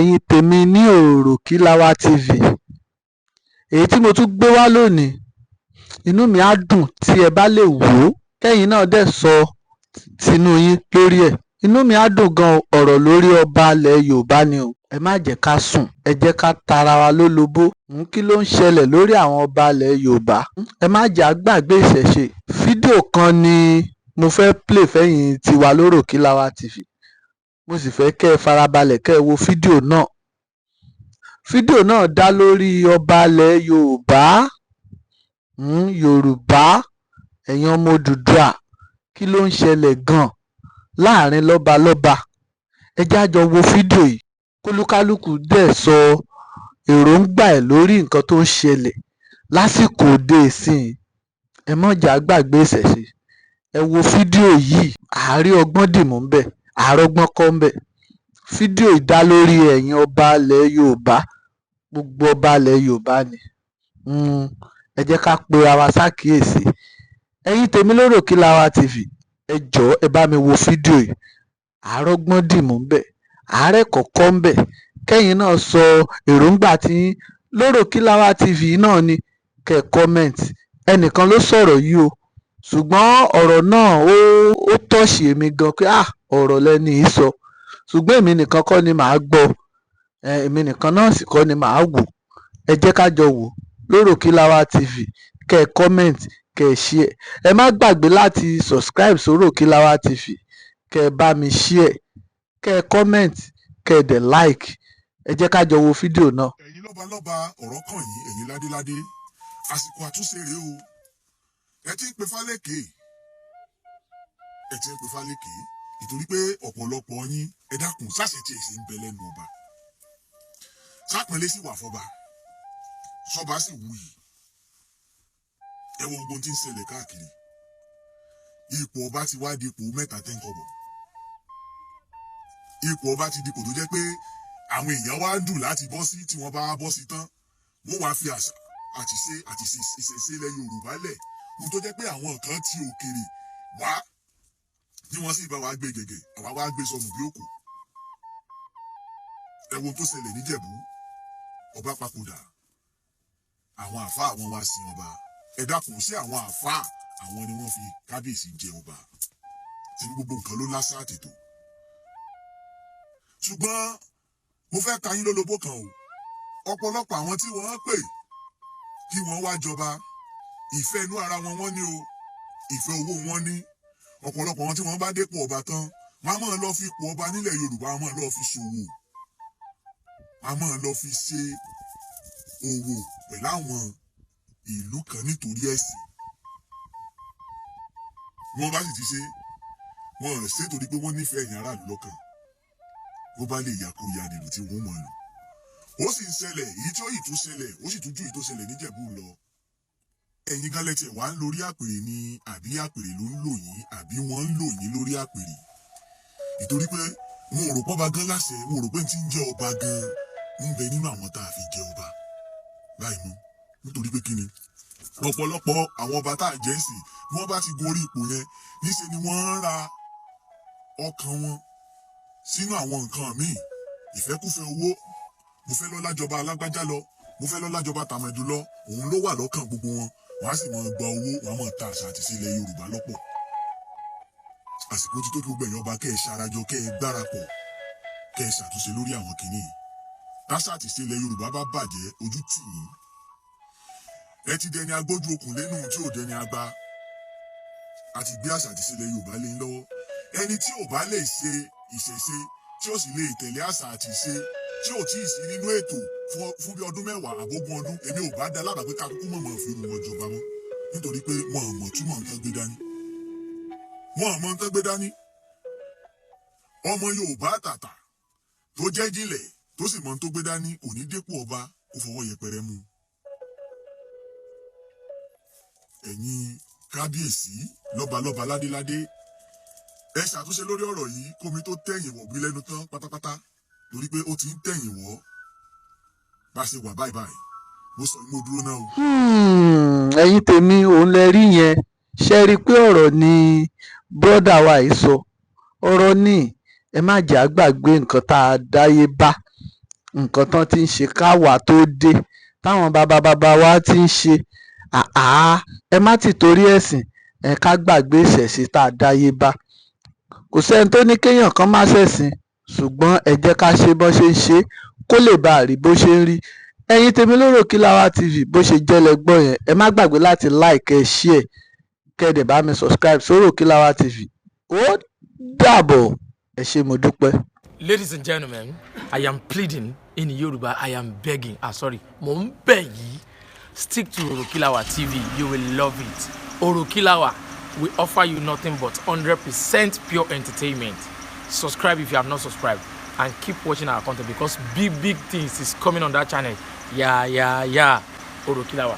ẹ̀yin tèmi ní Òrókìlàwá TV, èyí tí mo tún gbé wá lónìí, inú mi á dùn tí ẹ bá lè wò ó kẹ́yìn náà dẹ̀ sọ tinú yín lórí ẹ̀. Inú mi á dùn gan ọ̀rọ̀ lórí ọba ilẹ̀ Yorùbá ni o. Ẹ má jẹ́ ká sùn, ẹ jẹ́ ká tara wa lólobó. Kí ló ń ṣẹlẹ̀ lórí àwọn ọba ilẹ̀ Yorùbá? Ẹ má jẹ́ á gbàgbé ìṣẹ̀ṣe. Fídíò kan ni mo fẹ́ play fẹ́yìn tiwa lóròkìlàwá TV. Mo sì fẹ́ kẹ́ ẹ farabalẹ̀ kẹ́ ẹ wo fídíò náà. Fídíò náà dá lórí ọba ilẹ̀ Yorùbá. Yorùbá, ẹ̀yin ọmọ Odùduwà, kí ló ń ṣẹlẹ̀ gan-an láàrin lọ́balọ́ba? Ẹ jẹ́ á jọ wo fídíò yìí kólúkálùkù dẹ̀ sọ èròǹgbà ẹ̀ lórí nǹkan tó ń ṣẹlẹ̀ lásìkò òde ìsìn. Ẹ má jẹ́ á gbàgbé ìṣẹ̀ṣe. Ẹ wo fídíò yìí, àárí ọgbọ́n dìmú ń bẹ̀, àárọ́gbọ́n kọ́ ń bẹ̀. Fídíò yìí dá lórí ẹ̀yin ọba ilẹ̀ Yorùbá, gbogbo ọba ilẹ̀ Yorùbá ni. Ẹ jẹ́ ká pera wa sákìyèsí. Ẹ̀yin tèmi lóròkìlàwá TV, ẹ jọ̀ọ́ ẹ bá mi wo fídíò yìí, àárọ́gbọ́n dìmú ń bẹ̀, àárẹ̀ kọ̀ọ̀kọ́ ń bẹ̀. Kẹ́yìn náà sọ èròǹgbà tí lóròkìlàwá TV náà ni kẹ́ ẹ kọ́mẹ̀ǹtì. Ẹnìkan ló sọ̀rọ̀ yìí o, ṣùgbọ́n ọ̀rọ̀ náà ó tọ́ṣì èmi gan pé ọ̀rọ̀ lẹni yìí sọ. Ṣùgbọ́n èmi nìkan kọ́ ni màá gbọ́, èmi nìkan náà sì kọ́ ni màá wò. Ẹ jẹ́ ká jọ wò lóròkìlàwá TV, kẹ́ ẹ kọ́mẹ̀ǹtì, kẹ́ ẹ share. Ẹ má gbàgbé láti subscribe sóròkìlàwá TV, kẹ́ ẹ bá mi share, kẹ́ ẹ kọ́mẹ̀ǹtì, kẹ́ ẹ dẹ̀ like. Ẹ jẹ́ ká jọ wo fídíò náà. Ẹ̀yin lọ́balọ́ba, ọ̀rọ̀ kàn yín, ẹ̀yin ládéládé, àsìkò àtúnṣe rèé o. Ẹ ti ń pe Fálékè, nítorí pé ọ̀pọ̀lọpọ̀ yín, ẹ dákun sáṣetì èsì ń bẹ lẹ́nu ọba. Sápẹ́lẹ́ sì wà fọba, sọba sì wuyì. Ẹ wo gbogbo tí ń ṣẹlẹ̀ káàkiri. Ipò ọba ti wá di ipò mẹ́ta tẹ́ńkọ̀bọ̀. Ipò ọba ti di ipò tó jẹ́ pé àwọn èèyàn wá ń dùn láti bọ́ sí, tí wọ́n bá bọ́ sí tán wọ́n wá fi àṣà àti ìṣẹ̀ṣe ilẹ̀ Yorùbá lẹ̀. Mo tó jẹ́ pé àwọn kan ti òkèrè wá tí wọ́n sì bá wa gbé gẹ̀gẹ̀, àwa wá gbé sọnù bí òkú. Ẹ wo tó ṣẹlẹ̀ níjẹ̀bú, ọba papòdà, àwọn àfáà àwọn wá sin ọba. Ẹ dákun, sí àwọn àfáà àwọn ni wọ́n fi kábíyèsí jẹ ọba, tí gbogbo nǹkan ló lásà àtètò. Ṣùgbọ́n mo fẹ́ ta yín lólobó kan o. Ọ̀pọ̀lọpọ̀ àwọn tí wọ́n pè kí wọ́n wá jọba, ìfẹ́ inú ara wọn wọ́n ní o, ìfẹ́ owó wọn ní. Ọ̀pọ̀lọpọ̀ wọn tí wọ́n bá dépò ọba tán, wọ́n á máa lọ fi ipò ọba nílẹ̀ Yorùbá, wọ́n á máa lọ fi ṣòwò, wọ́n á máa lọ fi ṣe òwò pẹ̀lú àwọn ìlú kan nítorí ẹ̀sìn. Wọ́n bá sì ti ṣe, wọ́n ṣe torí pé wọ́n nífẹ̀ẹ́ ẹ̀yin aráàlú lọ́kàn. Bó bá lè yà kó ya nìlú tí wọ́n mọ̀ lò. Ó sì ń ṣẹlẹ̀, èyí tí ó yìí tún ṣẹlẹ̀, ó sì tún ju èyí tó ṣẹlẹ̀ níjẹ̀bú lọ. Ẹ̀yin gan lẹ́tẹ̀ wá ń lórí àpèrè ni, àbí àpèrè ló ń lò yín, àbí wọ́n ń lò yín lórí àpèrè. Nítorí pé wọn ò rò pọ́ba gan láṣẹ, wọn ò rò pé tí ń jẹ́ ọba gan ń bẹ nínú àwọn tá a fi jẹ ọba. Láì mọ̀, nítorí pé kíni, ọ̀pọ̀lọpọ̀ àwọn ọba tá a jẹ́ sí, bí wọ́n bá ti gorí ipò yẹn, níṣe ni wọ́n ń ra ọkàn wọn sínú àwọn nǹkan míì. Ìfẹ́kúfẹ́ owó, mo fẹ́ lọ́lá jọba alágbájá lọ, mo fẹ́ lọ́lá jọba tàmẹ̀dù lọ, òun ló wà lọ́kàn gbogbo wọn. Wọ́n á sì máa gba owó, wọ́n á máa ta àṣà àti ìṣẹ̀lẹ̀ Yorùbá lọ́pọ̀. Àsìkò tí tó kí gbogbo ẹ̀yin ọba kẹ́ ẹ ṣarajọ, kẹ́ ẹ gbárapọ̀, kẹ́ ẹ ṣàtúnṣe lórí àwọn kìíní. Táṣà àti ìṣẹ̀lẹ̀ Yorùbá bá bàjẹ́, ojú tì yín. Ẹ ti dẹni agbójú okùn lẹ́nu tí ò dẹni agba. A ti gbé àṣà àti ìṣẹ̀lẹ̀ Yorùbá lé lọ́wọ́. Ẹni tí ò bá lè ṣe ìṣẹ̀ṣe, tí ó sì lè tẹ̀lé àṣà àti ìṣe, tí ò tí ì sí nínú ètò fún bí ọdún 10 àbógún ọdún, èmi ò bá dá lábàá pé kákúkú mọ̀mọ́ fi rú wọn jọba mọ́. Nítorí pé wọn ò mọ̀ túmọ̀ nǹkan gbé dání. Wọn ò mọ̀ nǹkan gbé dání. Ọmọ Yorùbá tàtà tó jẹ́ jílẹ̀ tó sì mọ̀ tó gbé dání kò ní dépò ọba kó fọwọ́ yẹpẹrẹ mú. Ẹ̀yin kábíyèsí, lọ́balọ́ba, ládéládé, ẹ ṣàtúnṣe lórí ọ̀rọ̀ yìí kómi tó tẹ̀yìn wọ̀ bí lẹ́nu tán pátápátá, torí pé ó ti ń tẹ̀yìn wọ̀. Bá ṣe wà báyìí báyìí, mo sọ mo dúró náà o. Ẹ̀yin tèmi, òun lẹ rí yẹn. Ṣé rí i pé ọ̀rọ̀ ni bọ́dà wa yìí sọ? Ọ̀rọ̀ ni, ẹ má jẹ́ á gbàgbé nǹkan tá a dáyé bá. nǹkan tán ti ń ṣe káwa tó dé, táwọn bàbá wa ti ń ṣe. Ẹ má ti torí ẹ̀sìn ká gbàgbé ìṣẹ̀ṣe tá a dáyé bá. Kò sẹ́ni tó ní kéèyàn kan má ṣẹ̀sìn, ṣùgbọ́n ẹ jẹ́ ká ṣe bọ́n ṣe ń ṣe é kó lè bá a rí bó ṣe ń rí. Ẹ̀yin tèmi lórí Òkìláwà TV, bó ṣe jẹ́ lẹ gbọ́ yẹn. Ẹ má gbàgbé láti like, share, kẹ́ dẹ̀ bá mi subscribe sórí Òkìláwà TV. Ó dàbọ̀. Ẹ ṣé, mo dúpẹ́. Ladies and gentlemen, I am pleading in Yoruba. I am begging. Mo ń bẹ̀ yìí. Stick to Òkìláwà TV. You will love it. Òkìláwà, we offer you nothing but 100% pure entertainment. Subscribe if you have not subscribed, and keep watching our content because big things is coming on that channel. Yeah. Òkìláwà.